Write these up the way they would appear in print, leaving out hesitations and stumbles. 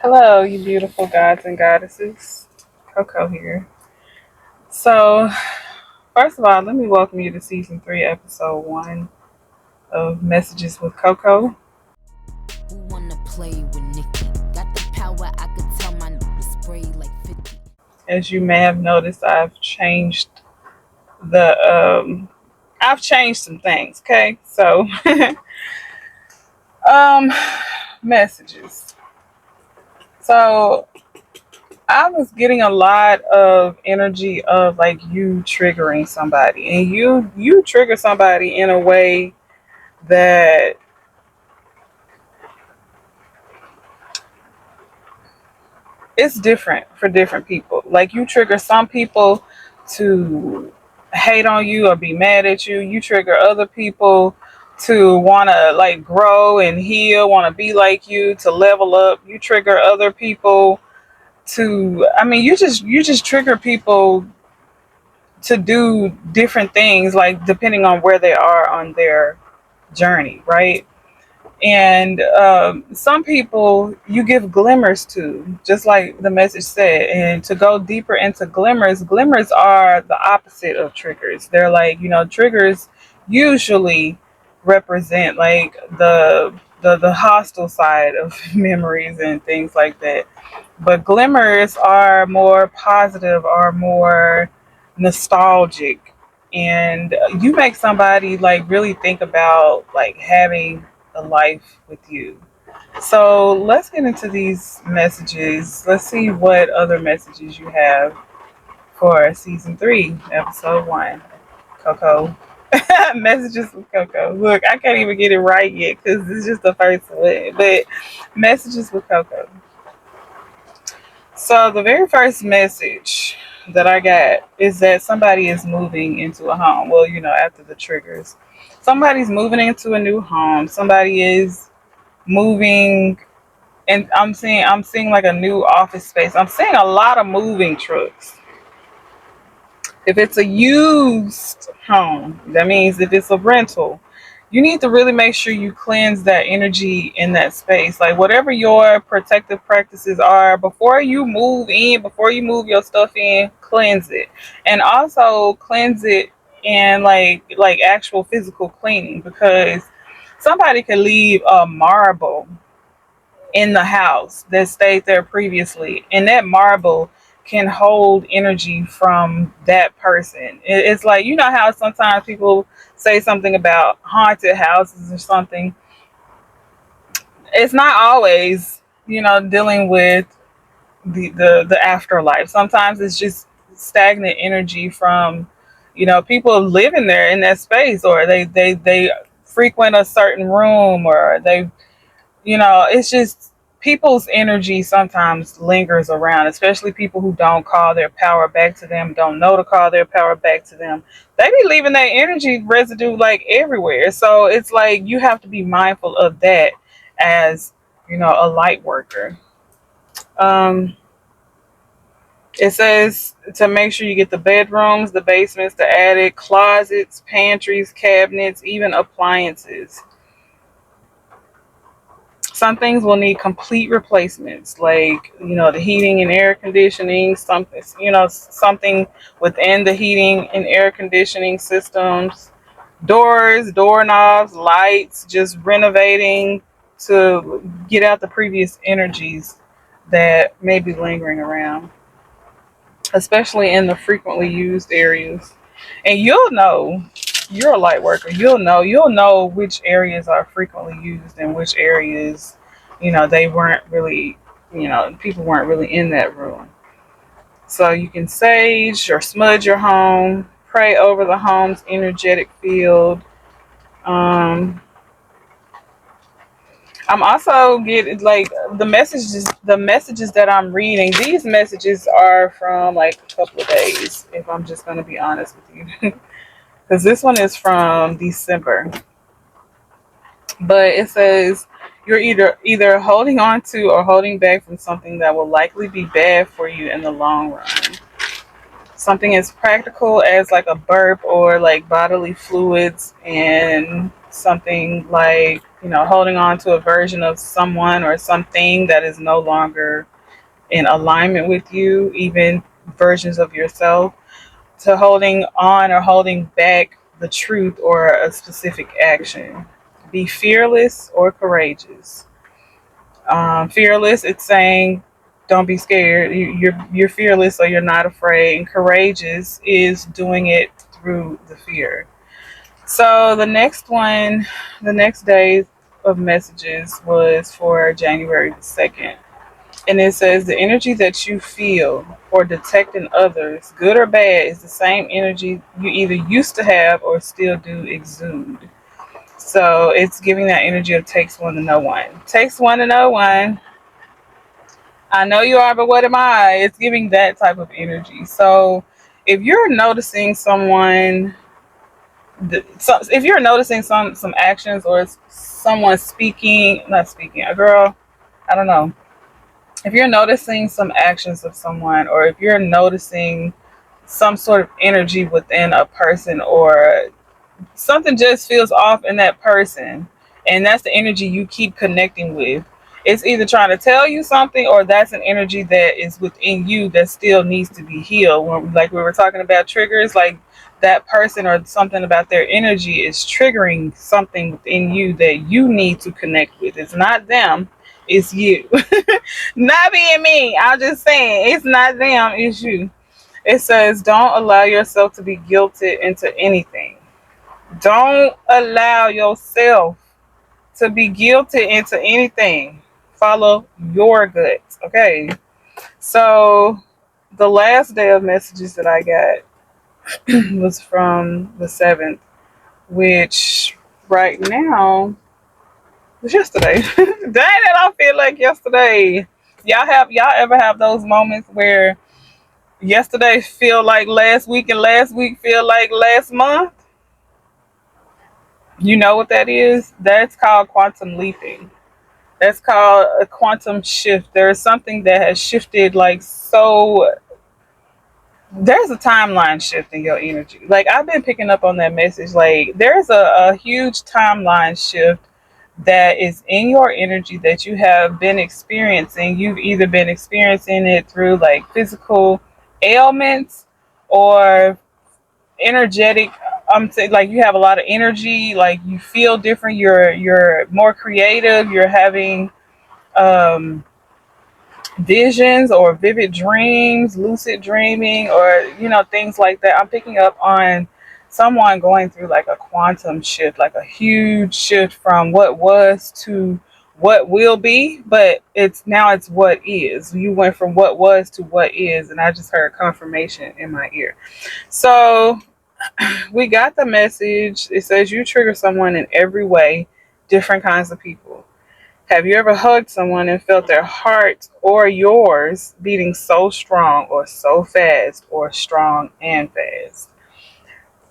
Hello, you beautiful gods and goddesses. CoCo here. So, first of all, let me welcome you to season 3, episode 1 of Messages with CoCo. Who wanna play with Nicki? Got the power, I could tell my to spray like 50. As you may have noticed, the I've changed some things. Okay, so um, messages. So I was getting a lot of energy of like you triggering somebody, and you trigger somebody in a way that it's different for different people. Like you trigger some people to hate on you or be mad at you. You trigger other people to want to like grow and heal, want to be like you, to level up. You trigger other people to you just trigger people to do different things like depending on where they are on their journey, right? And some people you give glimmers to, just like the message said. And to go deeper into glimmers, glimmers are the opposite of triggers. They're like, triggers usually represent like the hostile side of memories and things like that. But glimmers are more positive, are more nostalgic. And you make somebody like really think about like having a life with you. So let's get into these messages. Let's see what other messages you have for season 3, episode 1. CoCo. Messages with CoCo. Look, I can't even get it right yet because it's just the first one. But messages with CoCo. So the very first message that I got is that somebody is moving into a home. Well, after the triggers. Somebody's moving into a new home. Somebody is moving, and I'm seeing like a new office space. I'm seeing a lot of moving trucks. If it's a used home, that means if it's a rental, you need to really make sure you cleanse that energy in that space. Like whatever your protective practices are, before you move in, before you move your stuff in, cleanse it. And also cleanse it in like actual physical cleaning, because somebody could leave a marble in the house that stayed there previously, and that marble can hold energy from that person. It's like, how sometimes people say something about haunted houses or something. It's not always, dealing with the afterlife. Sometimes it's just stagnant energy from, people living there in that space, or they frequent a certain room, or it's just people's energy sometimes lingers around, especially people who don't call their power back to them, don't know to call their power back to them. They be leaving that energy residue like everywhere. So it's like you have to be mindful of that as, a light worker. Um, it says to make sure you get the bedrooms, the basements, the attic, closets, pantries, cabinets, even appliances. Some things will need complete replacements, like the heating and air conditioning. Something within the heating and air conditioning systems, doors, doorknobs, lights. Just renovating to get out the previous energies that may be lingering around, especially in the frequently used areas. And you'll know, you're a light worker. You'll know which areas are frequently used and which areas, they weren't really, people weren't really in that room. So you can sage or smudge your home, pray over the home's energetic field. Um, I'm also getting like the messages that I'm reading. These messages are from like a couple of days, if I'm just going to be honest with you. Because this one is from December. But it says you're either holding on to or holding back from something that will likely be bad for you in the long run. Something as practical as like a burp or like bodily fluids and something like, holding on to a version of someone or something that is no longer in alignment with you, even versions of yourself, to holding on or holding back the truth or a specific action. Be fearless or courageous. Fearless, it's saying don't be scared. You're fearless, so you're not afraid. And courageous is doing it through the fear. So the next day of messages was for January the 2nd. And it says the energy that you feel or detect in others, good or bad, is the same energy you either used to have or still do exude. So it's giving that energy of takes one to know one. Takes one to know one. I know you are, but what am I? It's giving that type of energy. So if you're noticing someone, if you're noticing some actions or someone speaking, not speaking, a girl, I don't know. If you're noticing some actions of someone, or if you're noticing some sort of energy within a person, or something just feels off in that person, and that's the energy you keep connecting with, it's either trying to tell you something, or that's an energy that is within you that still needs to be healed. Like we were talking about triggers, like that person or something about their energy is triggering something within you that you need to connect with. It's not them, it's you. Not being me, I'm just saying, it's not them, it's you. It says don't allow yourself to be guilted into anything. Don't allow yourself to be guilted into anything. Follow your guts. Okay. So the last day of messages that I got was from the 7th, which right now was yesterday. Dang, it don't feel like yesterday. Y'all ever have those moments where yesterday feel like last week and last week feel like last month? You know what that is? That's called quantum leaping. That's called a quantum shift. There is something that has shifted, like, so there's a timeline shift in your energy. Like, I've been picking up on that message. Like, there's a huge timeline shift that is in your energy that you have been experiencing. You've either been experiencing it through like physical ailments or energetic. I'm saying, like, you have a lot of energy, like you feel different, you're more creative, you're having um visions or vivid dreams, lucid dreaming, or things like that. I'm picking up on someone going through like a quantum shift, like a huge shift from what was to what will be, but it's what is. You went from what was to what is, and I just heard confirmation in my ear. So we got the message. It says you trigger someone in every way, different kinds of people. Have you ever hugged someone and felt their heart or yours beating so strong or so fast or strong and fast?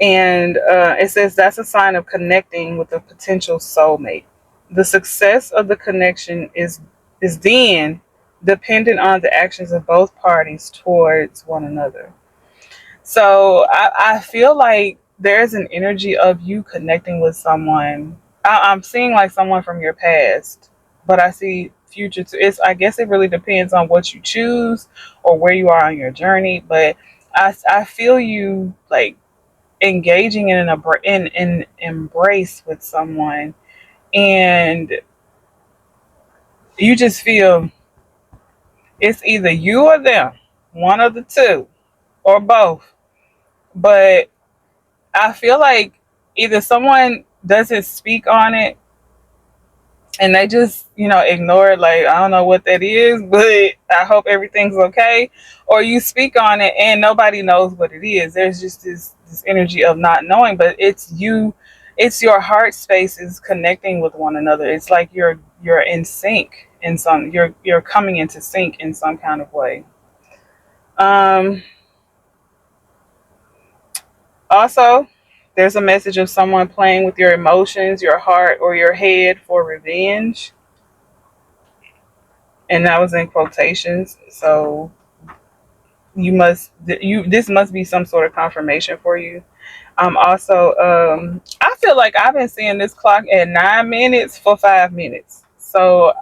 And it says that's a sign of connecting with a potential soulmate. The success of the connection is then dependent on the actions of both parties towards one another. So I feel like there's an energy of you connecting with someone. I'm seeing like someone from your past, but I see future too. I guess it really depends on what you choose or where you are on your journey. But I feel you like engaging in an embrace with someone, and you just feel it's either you or them, one of the two, or both. But I feel like either someone doesn't speak on it and they just, ignore it, like, I don't know what that is, but I hope everything's okay. Or you speak on it and nobody knows what it is. There's just this energy of not knowing, but it's you, it's your heart spaces connecting with one another. It's like you're in sync in some, you're coming into sync in some kind of way. Um Also, there's a message of someone playing with your emotions, your heart, or your head for revenge. And that was in quotations. So this must be some sort of confirmation for you. Also, I feel like I've been seeing this clock at 9 minutes for 5 minutes. So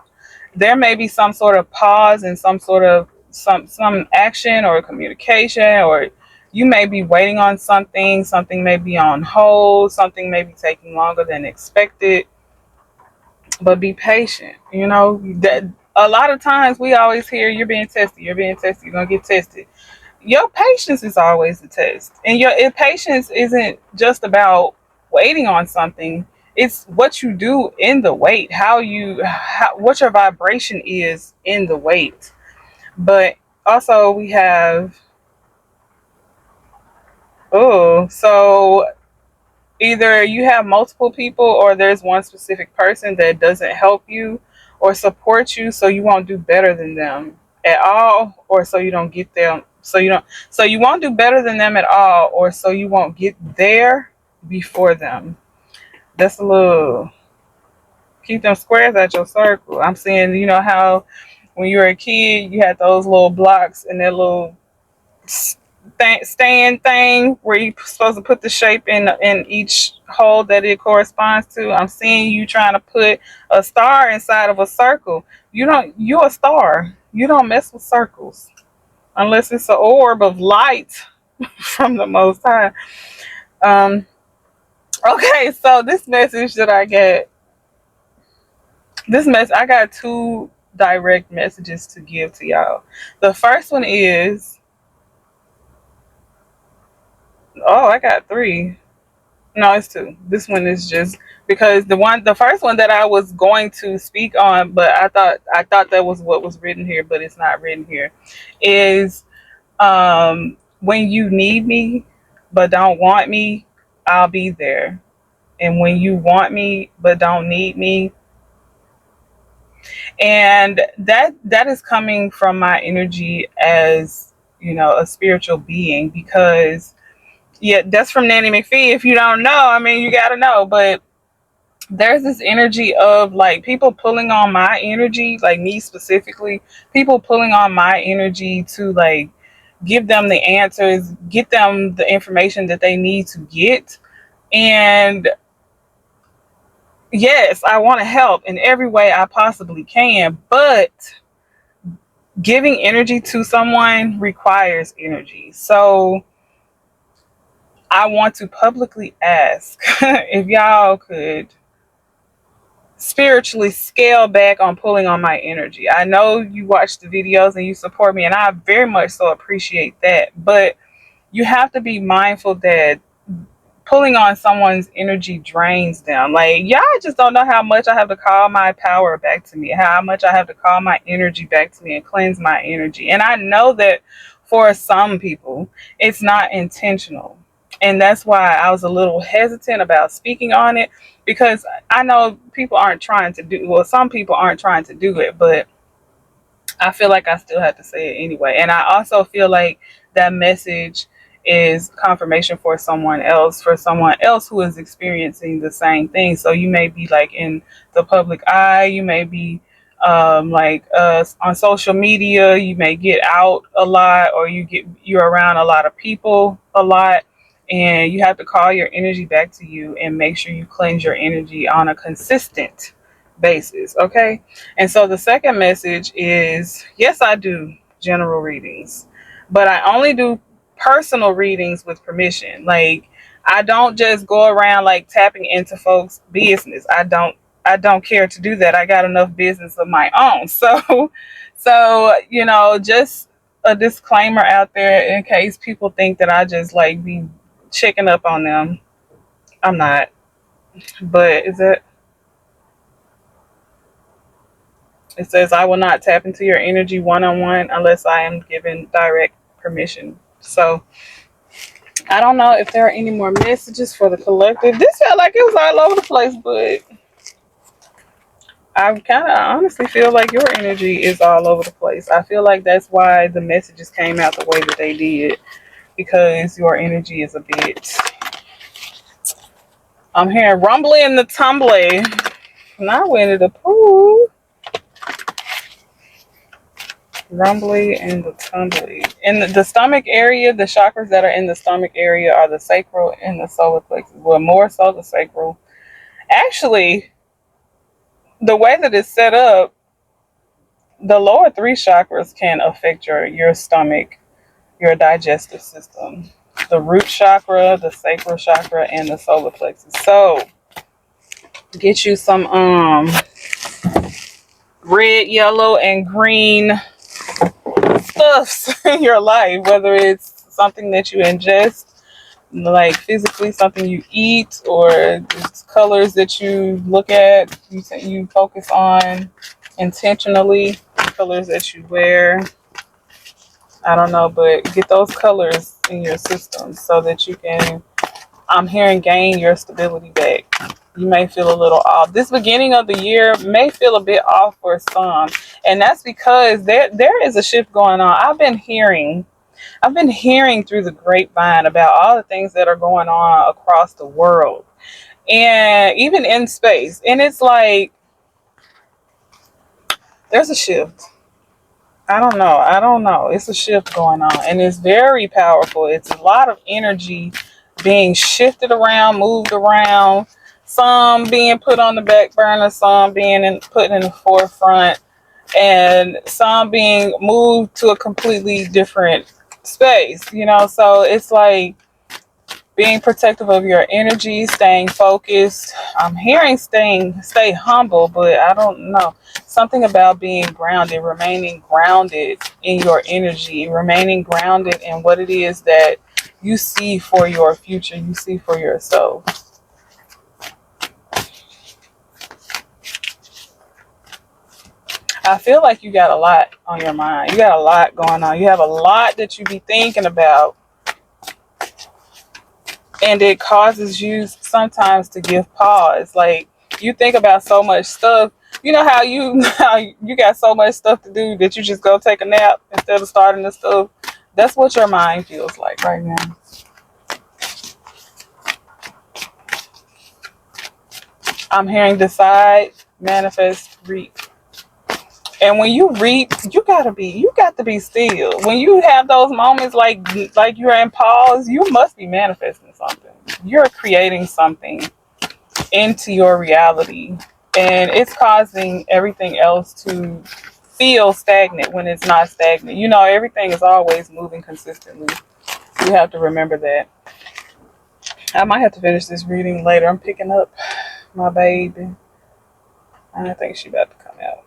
there may be some sort of pause and some sort of some action or communication, or you may be waiting on something. Something may be on hold. Something may be taking longer than expected. But be patient. You know that a lot of times we always hear you're being tested. You're being tested. You're gonna get tested. Your patience is always the test, and your patience isn't just about waiting on something. It's what you do in the wait, what your vibration is in the wait. But also we have, so either you have multiple people or there's one specific person that doesn't help you or support you, so you won't do better than them at all, or so you don't get them, so you won't do better than them at all, or so you won't get there before them. That's a little, keep them squares at your circle. I'm saying, you know how when you were a kid you had those little blocks and that little stand thing where you're supposed to put the shape in each hole that it corresponds to. I'm seeing you trying to put a star inside of a circle. You're a star. You don't mess with circles unless it's an orb of light from the Most High. Um, okay, so this message that I get, I got two direct messages to give to y'all. The first one is, I got three. No, it's two. This one is just because the first one that I was going to speak on, but I thought that was what was written here, but it's not written here. Is when you need me but don't want me, I'll be there. And when you want me but don't need me, and that is coming from my energy as, a spiritual being, because yeah, that's from Nanny McPhee. If you don't know, I mean, you got to know, but there's this energy of like people pulling on my energy, like me specifically, people pulling on my energy to like give them the answers, get them the information that they need to get. And yes, I want to help in every way I possibly can, but giving energy to someone requires energy. So I want to publicly ask if y'all could spiritually scale back on pulling on my energy. I know you watch the videos and you support me, and I very much so appreciate that. But you have to be mindful that pulling on someone's energy drains them. Like, y'all just don't know how much I have to call my power back to me, how much I have to call my energy back to me and cleanse my energy. And I know that for some people, it's not intentional. And that's why I was a little hesitant about speaking on it, because I know people aren't trying to do, well, some people aren't trying to do it, but I feel like I still have to say it anyway. And I also feel like that message is confirmation for someone else who is experiencing the same thing. So you may be like in the public eye, you may be on social media, you may get out a lot, or you're around a lot of people a lot, and you have to call your energy back to you and make sure you cleanse your energy on a consistent basis. Okay. And so the second message is, yes, I do general readings, but I only do personal readings with permission. Like, I don't just go around like tapping into folks' business. I don't care to do that. I got enough business of my own. So just a disclaimer out there in case people think that I just like be checking up on them. I'm not. But it says, I will not tap into your energy one-on-one unless I am given direct permission. So I don't know if there are any more messages for the collective. This felt like it was all over the place, but I kind of honestly feel like your energy is all over the place. I feel like that's why the messages came out the way that they did, because your energy is a bit, I'm hearing rumbling in the tumbly. And I went to the pool. Rumbly and the tumbly. In the stomach area, the chakras that are in the stomach area are the sacral and the solar plexus. Well, more so the sacral. Actually, the way that it's set up, the lower three chakras can affect your stomach, your digestive system. The root chakra, the sacral chakra, and the solar plexus. So get you some red, yellow, and green stuffs in your life, whether it's something that you ingest, like physically something you eat, or it's colors that you look at, you focus on intentionally, colors that you wear. I don't know, but get those colors in your system so that you can, I'm hearing, gain your stability back. You may feel a little off. This beginning of the year may feel a bit off for some, and that's because there is a shift going on. I've been hearing through the grapevine about all the things that are going on across the world and even in space. And it's like there's a shift. I don't know. It's a shift going on, and it's very powerful. It's a lot of energy being shifted around, moved around, some being put on the back burner, some being put in the forefront, and some being moved to a completely different space, So it's like being protective of your energy, staying focused. I'm hearing stay humble, but I don't know. Something about being grounded, remaining grounded in your energy, remaining grounded in what it is that you see for your future, you see for yourself. I feel like you got a lot on your mind. You got a lot going on. You have a lot that you be thinking about, and it causes you sometimes to give pause. Like, you think about so much stuff. You know how you got so much stuff to do that you just go take a nap instead of starting the stuff. That's what your mind feels like right now. I'm hearing decide, manifest, reap. And when you reap, you got to be still. When you have those moments like you're in pause, you must be manifesting something. You're creating something into your reality, and it's causing everything else to feel stagnant when it's not stagnant. Everything is always moving consistently. You have to remember that. I might have to finish this reading later. I'm picking up my baby. I think she about to come out.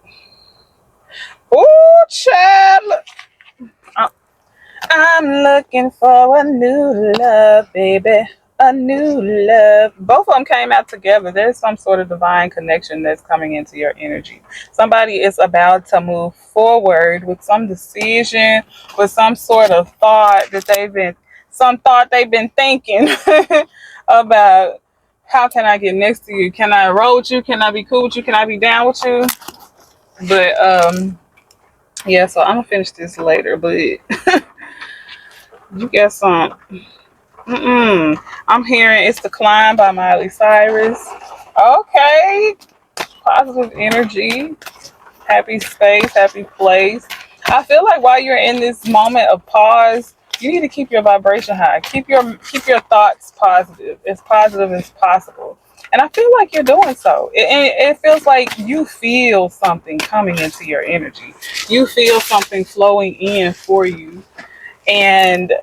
Oh, child. I'm looking for a new love, baby. A new love. Both of them came out together. There's some sort of divine connection that's coming into your energy. Somebody is about to move forward with some decision, with some sort of thought they've been thinking about. How can I get next to you? Can I roll with you? Can I be cool with you? Can I be down with you? But yeah, so I'm gonna finish this later, but you got some. I'm hearing It's the Climb by Miley Cyrus. Okay. Positive energy. Happy space. Happy place. I feel like while you're in this moment of pause, you need to keep your vibration high. Keep your thoughts as positive as possible. And I feel like you're doing so. It feels like you feel something coming into your energy. You feel something flowing in for you. And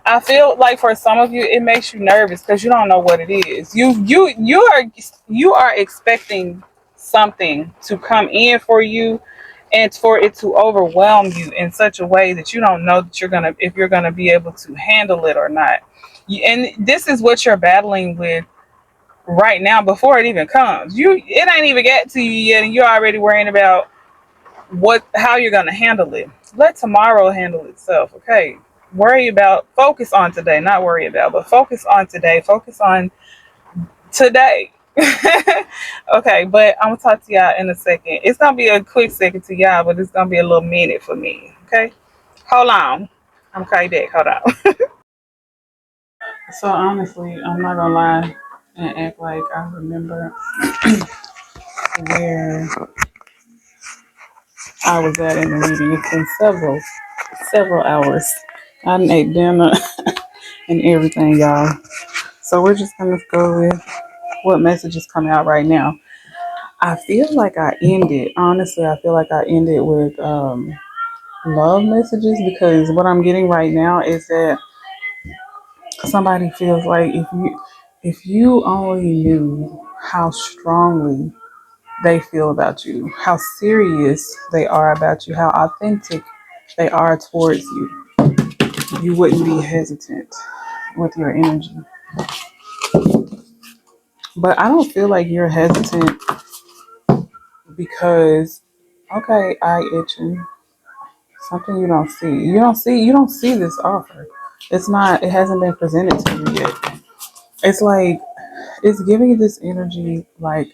I feel like for some of you, it makes you nervous because you don't know what it is. You are expecting something to come in for you, and for it to overwhelm you in such a way that you don't know that if you're gonna be able to handle it or not. And this is what you're battling with right now before it even comes. It ain't even get to you yet, and you're already worrying about how you're gonna handle it. Let tomorrow handle itself, okay? Focus on today, not worry about, but focus on today. Focus on today. Okay, but I'm gonna talk to y'all in a second. It's gonna be a quick second to y'all, but it's gonna be a little minute for me. Okay, hold on. I'm gonna call you back. Hold on. So honestly, I'm not gonna lie and act like I remember where I was at in the meeting. It's been several hours. I done ate dinner and everything, y'all. So we're just gonna go with what message is coming out right now. I feel like I ended, honestly, I feel like I ended with love messages because what I'm getting right now is that somebody feels like if you only knew how strongly they feel about you, how serious they are about you, how authentic they are towards you, you wouldn't be hesitant with your energy. But I don't feel like you're hesitant because okay, eye itching. Something you don't see. You don't see this offer. It's not it hasn't been presented to you yet. It's like it's giving you this energy like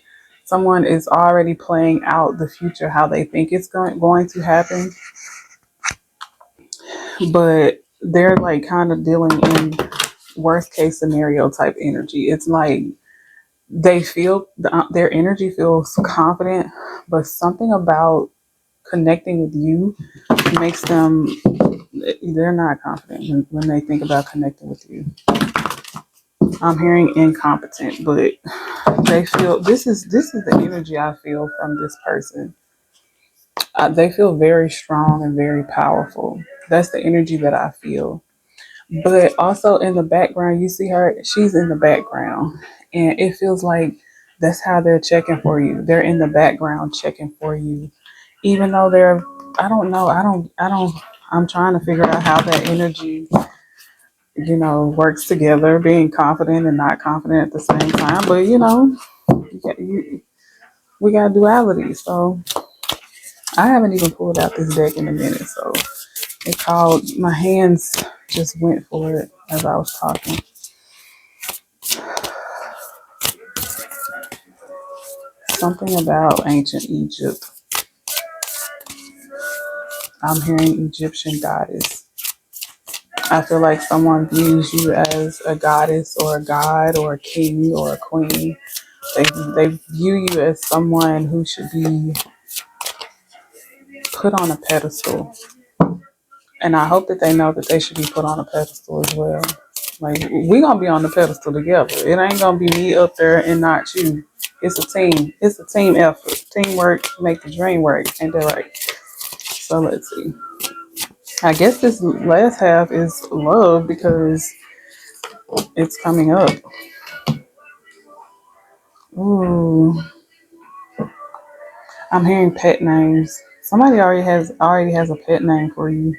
someone is already playing out the future how they think it's going to happen, but they're like kind of dealing in worst case scenario type energy. It's like they feel their energy feels confident, but something about connecting with you makes them they're not confident when they think about connecting with you. I'm hearing incompetent, but they feel this is the energy I feel from this person. They feel very strong and very powerful. That's the energy that I feel. But also in the background, you see her. She's in the background, and it feels like that's how they're checking for you. They're in the background checking for you, even though they're. I don't know. I don't. I'm trying to figure out how that energy works together, being confident and not confident at the same time. But we got duality. So I haven't even pulled out this deck in a minute. So it called, my hands just went for it as I was talking. Something about ancient Egypt. I'm hearing Egyptian goddess. I feel like someone views you as a goddess or a god or a king or a queen. They view you as someone who should be put on a pedestal. And I hope that they know that they should be put on a pedestal as well. Like we gonna be on the pedestal together. It ain't gonna be me up there and not you. It's a team. It's a team effort. Teamwork make the dream work. Ain't that right? So let's see. I guess this last half is love because it's coming up. Ooh, I'm hearing pet names. Somebody already has a pet name for you.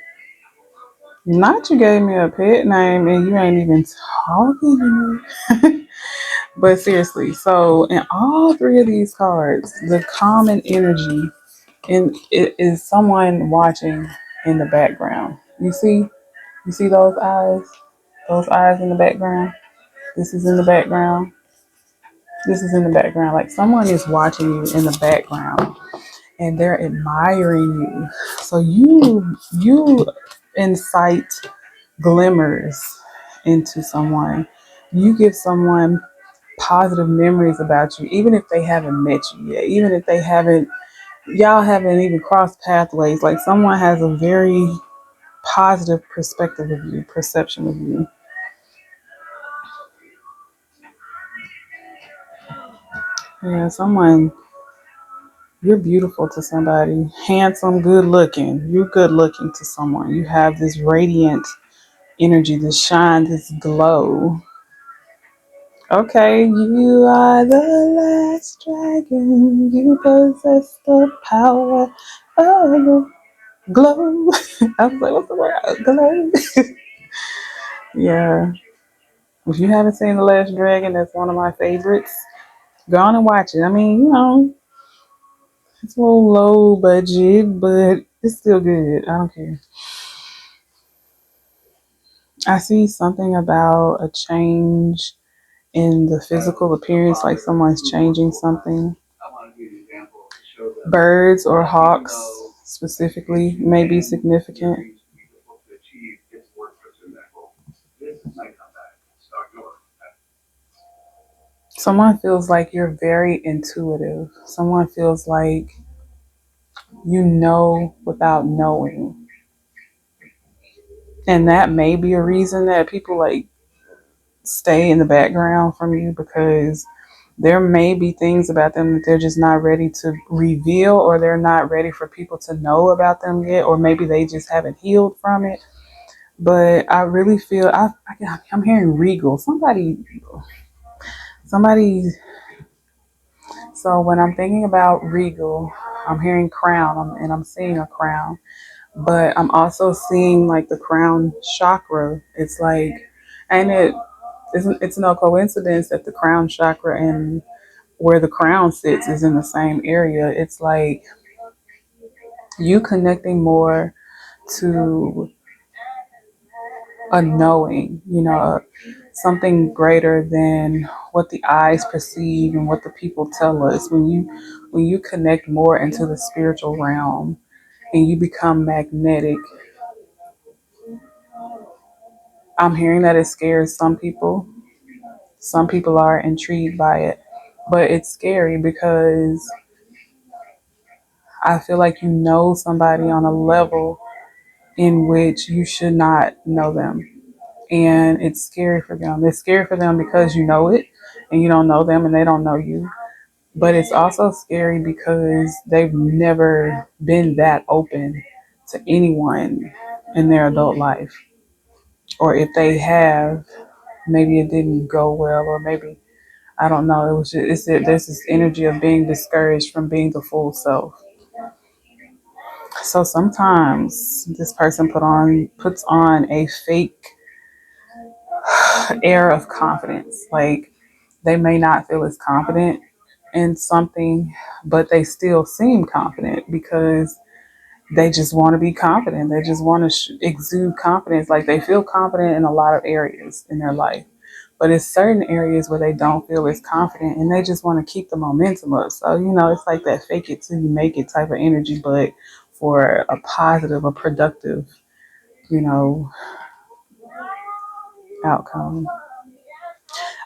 Not you gave me a pet name and you ain't even talking to me. But seriously, so in all three of these cards, the common energy in it is someone watching in the background. You see those eyes? Those eyes in the background? This is in the background. This is in the background. Like someone is watching you in the background and they're admiring you. So you incite glimmers into someone. You give someone positive memories about you, even if they haven't met you yet, even if y'all haven't even crossed pathways. Like someone has a very positive perspective of you, perception of you. Yeah, you're beautiful to somebody, handsome, good looking. You're good looking to someone. You have this radiant energy, this shine, this glow. Okay, you are the last dragon. You possess the power of the glow. I was like, what's the word? Glow. Yeah. If you haven't seen The Last Dragon, that's one of my favorites. Go on and watch it. I mean, it's a little low budget, but it's still good. I don't care. I see something about a change in the physical appearance, like someone's changing something. Birds or hawks specifically may be significant. Someone feels like you're very intuitive. Someone feels like you know without knowing. And that may be a reason that people like stay in the background from you, because there may be things about them that they're just not ready to reveal, or they're not ready for people to know about them yet, or maybe they just haven't healed from it. But I really feel I'm hearing regal. Somebody. So when I'm thinking about regal, I'm hearing crown, and I'm seeing a crown. But I'm also seeing like the crown chakra. It's like, and it's no coincidence that the crown chakra and where the crown sits is in the same area. It's like you connecting more to a knowing, something greater than what the eyes perceive and what the people tell us. When you connect more into the spiritual realm and you become magnetic, I'm hearing that it scares some people. Some people are intrigued by it, but it's scary because I feel like you know somebody on a level in which you should not know them. And it's scary for them. It's scary for them because you know it and you don't know them and they don't know you. But it's also scary because they've never been that open to anyone in their adult life. Or if they have, maybe it didn't go well, or maybe, I don't know. It was just, there's this energy of being discouraged from being the full self. So sometimes this person puts on a fake air of confidence. Like they may not feel as confident in something, but they still seem confident because they just want to be confident. They just want to exude confidence. Like they feel confident in a lot of areas in their life, but it's certain areas where they don't feel as confident and they just want to keep the momentum up. So, it's like that fake it till you make it type of energy, but for a positive, a productive, you know, outcome.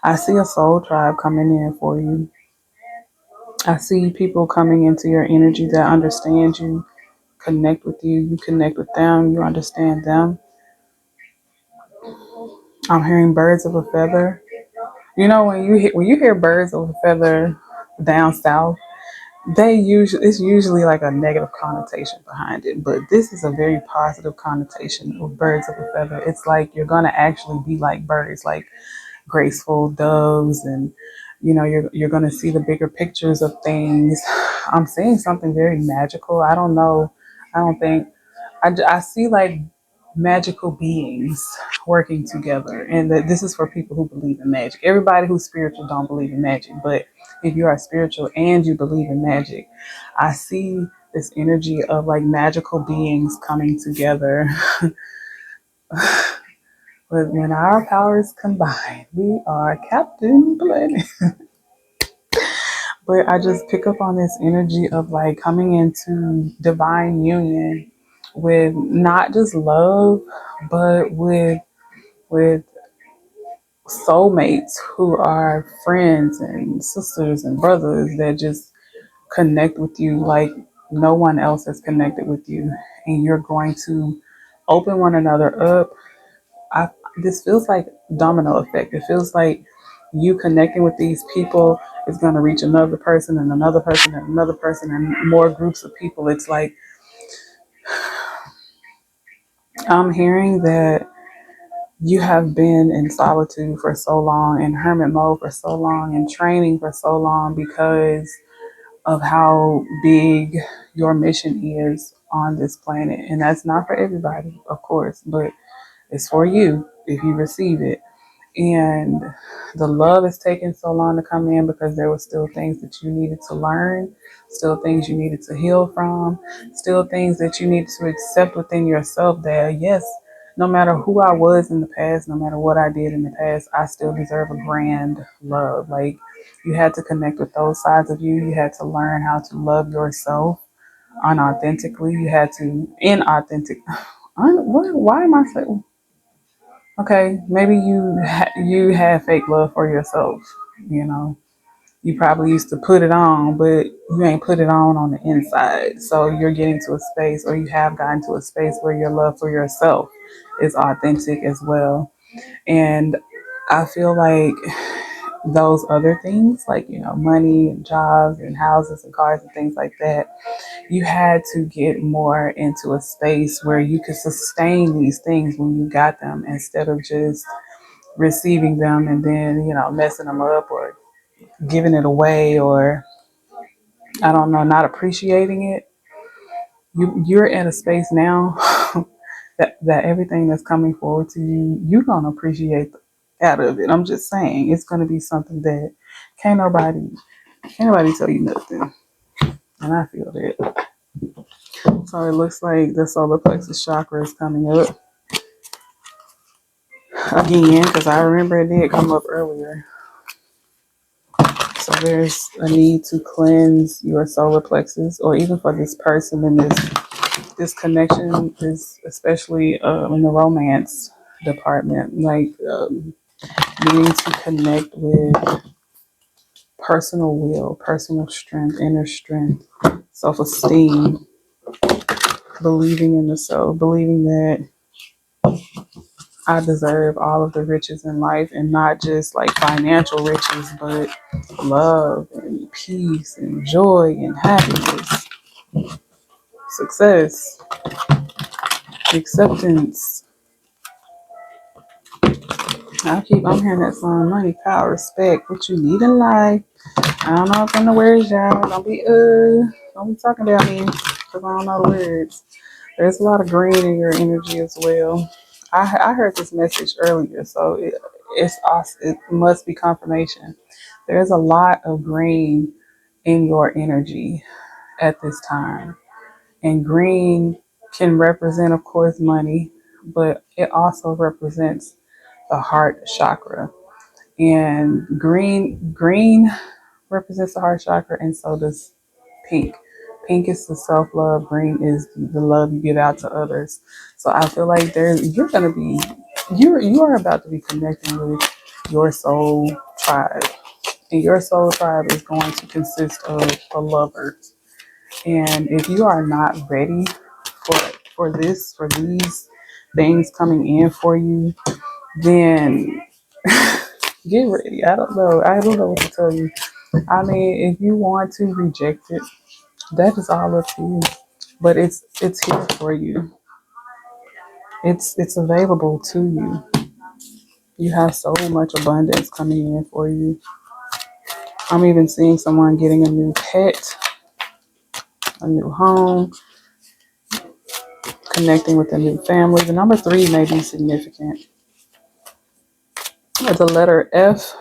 I see a soul tribe coming in for you. I see people coming into your energy that understand you, connect with you, you connect with them, you understand them. I'm hearing birds of a feather. When you hear birds of a feather down south, it's usually like a negative connotation behind it, but this is a very positive connotation of birds of a feather. It's like you're gonna actually be like birds, like graceful doves, and you're gonna see the bigger pictures of things. I'm seeing something very magical. I don't know. I don't think I see like magical beings working together, and that this is for people who believe in magic. Everybody who's spiritual don't believe in magic, but if you are spiritual and you believe in magic, I see this energy of like magical beings coming together. But when our powers combine, we are Captain Planet. But I just pick up on this energy of like coming into divine union with not just love, but with soulmates who are friends and sisters and brothers that just connect with you like no one else has connected with you, and you're going to open one another up. I This feels like domino effect. It feels like you connecting with these people is going to reach another person and another person and another person and more groups of people. It's like I'm hearing that you have been in solitude for so long, in hermit mode for so long, in training for so long because of how big your mission is on this planet. And that's not for everybody, of course, but it's for you if you receive it. And the love is taking so long to come in because there were still things that you needed to learn, still things you needed to heal from, still things that you need to accept within yourself that, yes, no matter who I was in the past, no matter what I did in the past, I still deserve a grand love. Like you had to connect with those sides of you. You had to learn how to love yourself unauthentically. You had to inauthentic. Why am I saying? Okay, maybe you have fake love for yourself, you know. You probably used to put it on, but you ain't put it on the inside. So you're getting to a space, or you have gotten to a space where your love for yourself is authentic as well. And I feel like those other things, like, money and jobs and houses and cars and things like that, you had to get more into a space where you could sustain these things when you got them, instead of just receiving them and then, messing them up or giving it away, or I don't know, not appreciating it. You're in a space now that everything that's coming forward to you, you're gonna appreciate out of it. I'm just saying, it's gonna be something that can't nobody can't nobody tell you nothing. And I feel that. So it looks like the solar plexus chakra is coming up again, because I remember it did come up earlier. So there's a need to cleanse your solar plexus, or even for this person in this connection is especially in the romance department, like needing to connect with personal will, personal strength, inner strength, self-esteem, believing in the self, believing that I deserve all of the riches in life, and not just like financial riches, but love and peace and joy and happiness, success, acceptance. I'm hearing that song, money, power, respect, what you need in life. I don't know if I'm the words, y'all. Don't be talking about me, because I don't know the words. There's a lot of green in your energy as well. I heard this message earlier, so it's awesome. It must be confirmation. There's a lot of green in your energy at this time. And green can represent, of course, money, but it also represents the heart chakra. And green represents the heart chakra, and so does pink. Pink is the self love. Green is the love you give out to others. So I feel like you are about to be connecting with your soul tribe, and your soul tribe is going to consist of a lover. And if you are not ready for these things coming in for you, then get ready. I don't know. I don't know what to tell you. I mean, if you want to reject it, that is all up to you. But it's here for you. It's available to you. You have so much abundance coming in for you. I'm even seeing someone getting a new pet, a new home, connecting with a new family. The number 3 may be significant. The letter F,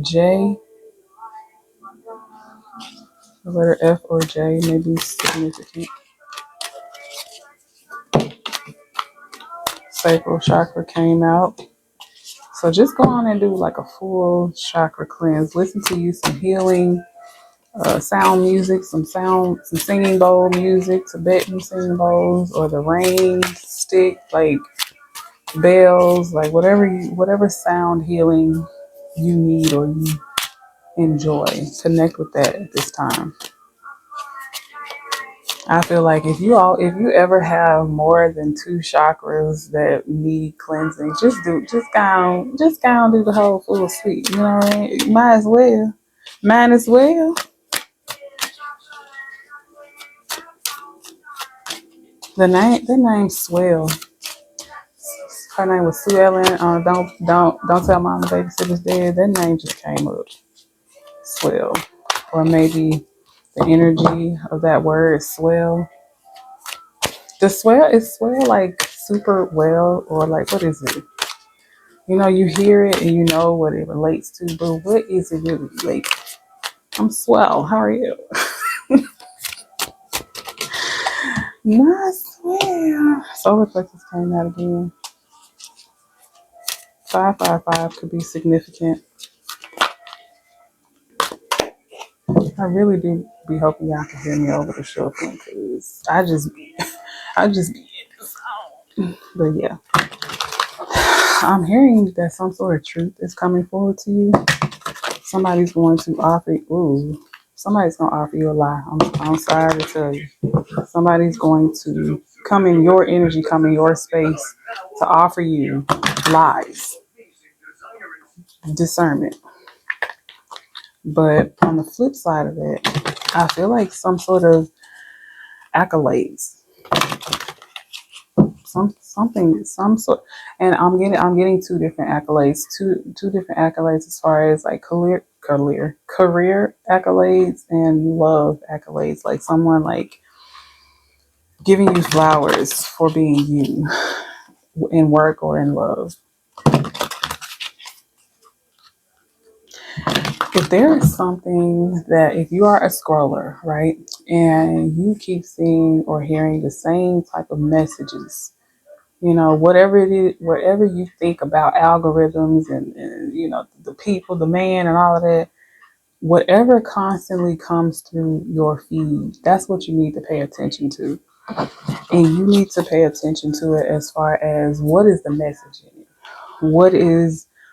J, the letter F or J may be significant. Sacral chakra came out. So just go on and do like a full chakra cleanse. Listen to you some healing sound music, some singing bowl music, Tibetan singing bowls, or the rain stick, like bells, like whatever sound healing you need or you enjoy. Connect with that at this time. I feel like if you ever have more than 2 chakras that need cleansing, just go and do the whole full suite. You know what I mean? Might as well. Might as well. The name Swell. Her name was Sue Ellen. Don't tell mom the babysitter's dead. That name just came up. Swell. Or maybe the energy of that word swell. The swell is swell like super well, or like what is it? You hear it and you know what it relates to, but what is it really? Like, I'm swell. How are you? Not swell. Solar plexus came out again. 555 could be significant. I really do be hoping y'all can hear me over the shuffling, because I just be in the zone. But yeah, I'm hearing that some sort of truth is coming forward to you. Somebody's going to offer. Ooh, somebody's gonna offer you a lie. I'm sorry to tell you. Somebody's going to come in your energy, come in your space to offer you lies, discernment. But on the flip side of it, I feel like some sort of accolades, some sort. And I'm getting two different accolades, two different accolades as far as like career accolades and love accolades. Like someone like giving you flowers for being you in work or in love. If there is something that, if you are a scroller, right, and you keep seeing or hearing the same type of messages, whatever it is, whatever you think about algorithms and the people, the man, and all of that, whatever constantly comes through your feed, that's what you need to pay attention to. And you need to pay attention to it as far as what is the message in it.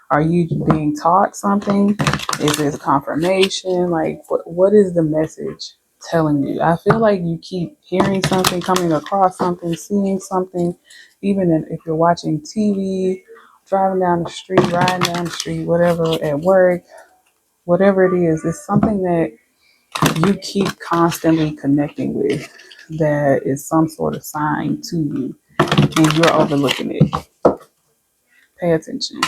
Are you being taught something? Is it confirmation? Like, what is the message telling you? I feel like you keep hearing something, coming across something, seeing something, even if you're watching TV, driving down the street, riding down the street, whatever, at work, whatever it is, it's something that you keep constantly connecting with that is some sort of sign to you, and you're overlooking it. Pay attention.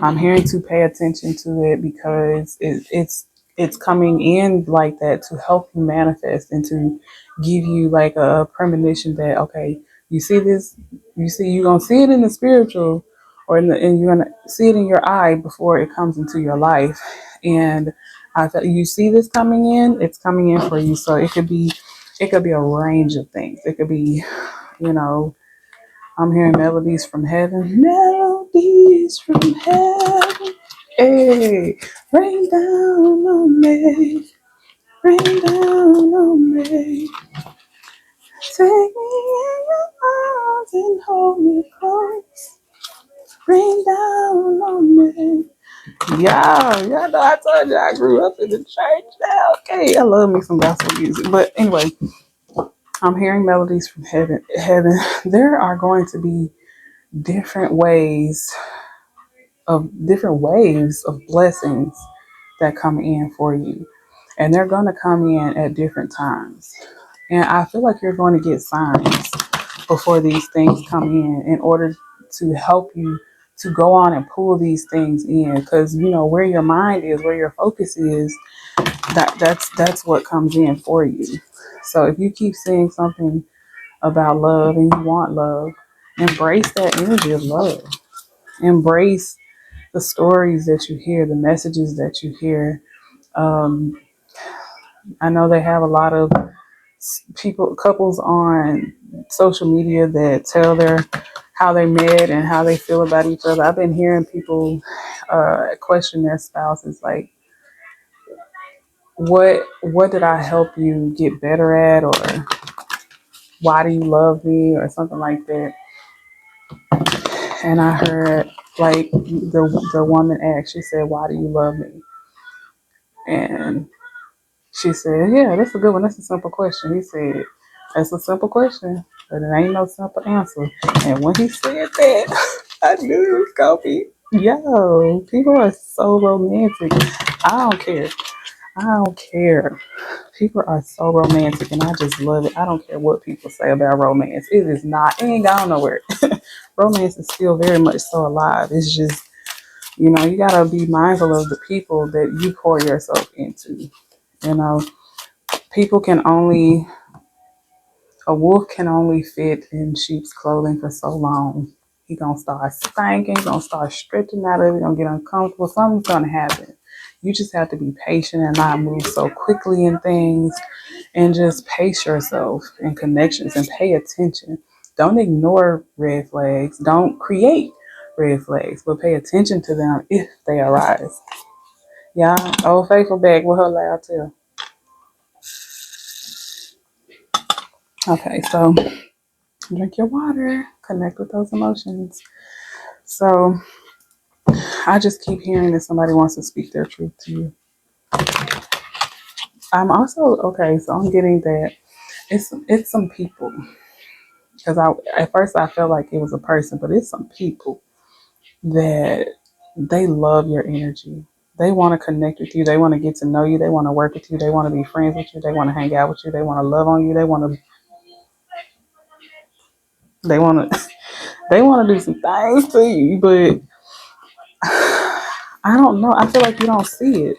I'm hearing to pay attention to it because it's coming in like that to help you manifest and to give you like a premonition that, okay, you see this, you're gonna see it in the spiritual, and you're gonna see it in your eye before it comes into your life. And I thought you see this coming in, it's coming in for you. So it could be a range of things. It could be, you know, I'm hearing melodies from heaven. Melodies from heaven. Hey, rain down on me. Rain down on me. Take me in your arms and hold me close. Rain down on me. Yeah, no, I told you I grew up in the church now. Okay, I love me some gospel music. But anyway, I'm hearing melodies from heaven. There are going to be different ways different waves of blessings that come in for you. And they're going to come in at different times. And I feel like you're going to get signs before these things come in order to help you to go on and pull these things in. Because, where your mind is, where your focus is, that's what comes in for you. So if you keep seeing something about love and you want love, embrace that energy of love. Embrace the stories that you hear, the messages that you hear. Um, I know they have a lot of couples on social media that tell how they met and how they feel about each other. I've been hearing people question their spouses, like, what did I help you get better at, or why do you love me, or something like that. And I heard like the woman asked, she said, "Why do you love me?" And she said, "Yeah, that's a good one. That's a simple question." He said, "That's a simple question, but it ain't no simple answer." And when he said that, I knew it was gonna be, yo, people are so romantic. I don't care. I don't care. People are so romantic, and I just love it. I don't care what people say about romance. It is not, it ain't gone nowhere. Romance is still very much so alive. It's just, you gotta be mindful of the people that you pour yourself into. You know, people can only, a wolf can only fit in sheep's clothing for so long. He gonna start stinking, gonna start stretching out of it, gonna get uncomfortable. Something's gonna happen. You just have to be patient and not move so quickly in things, and just pace yourself in connections and pay attention. Don't ignore red flags. Don't create red flags, but pay attention to them if they arise. Yeah, old faithful back with her loud too. Okay, so drink your water, connect with those emotions. So I just keep hearing that somebody wants to speak their truth to you. I'm also okay, so I'm getting that it's some people because I at first I felt like it was a person, but it's some people that they love your energy. They want to connect with you. They want to get to know you. They want to work with you. They want to be friends with you. They want to hang out with you. They want to love on you. They want to they want to do some things to you, but I don't know. I feel like you don't see it.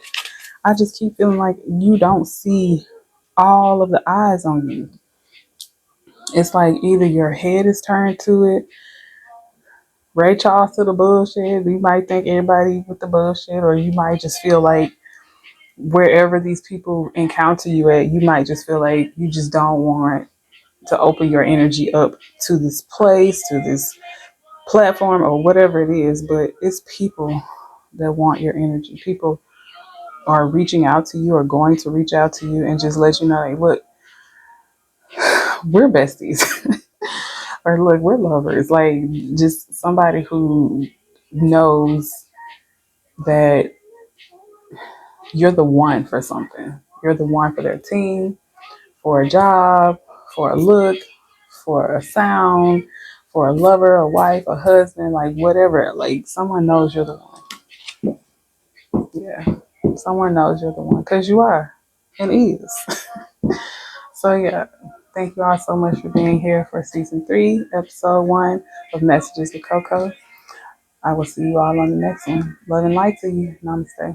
I just keep feeling like you don't see all of the eyes on you. It's like either your head is turned to it, Ray Charles to the bullshit. You might think everybody with the bullshit, or you might just feel like wherever these people encounter you at, you might just feel like you just don't want to open your energy up to this place, to this platform, or whatever it is. But it's people that want your energy. People are reaching out to you or going to reach out to you and just let you know, hey, look, we're besties. Or look, we're lovers. Like just somebody who knows that you're the one for something. You're the one for their team, for a job, for a look, for a sound, for a lover, a wife, a husband, like whatever. Like someone knows you're the one. Yeah. Someone knows you're the one because you are and is. So yeah. Thank you all so much for being here for season 3, episode 1 of Messages with CoCo. I will see you all on the next one. Love and light to you. Namaste.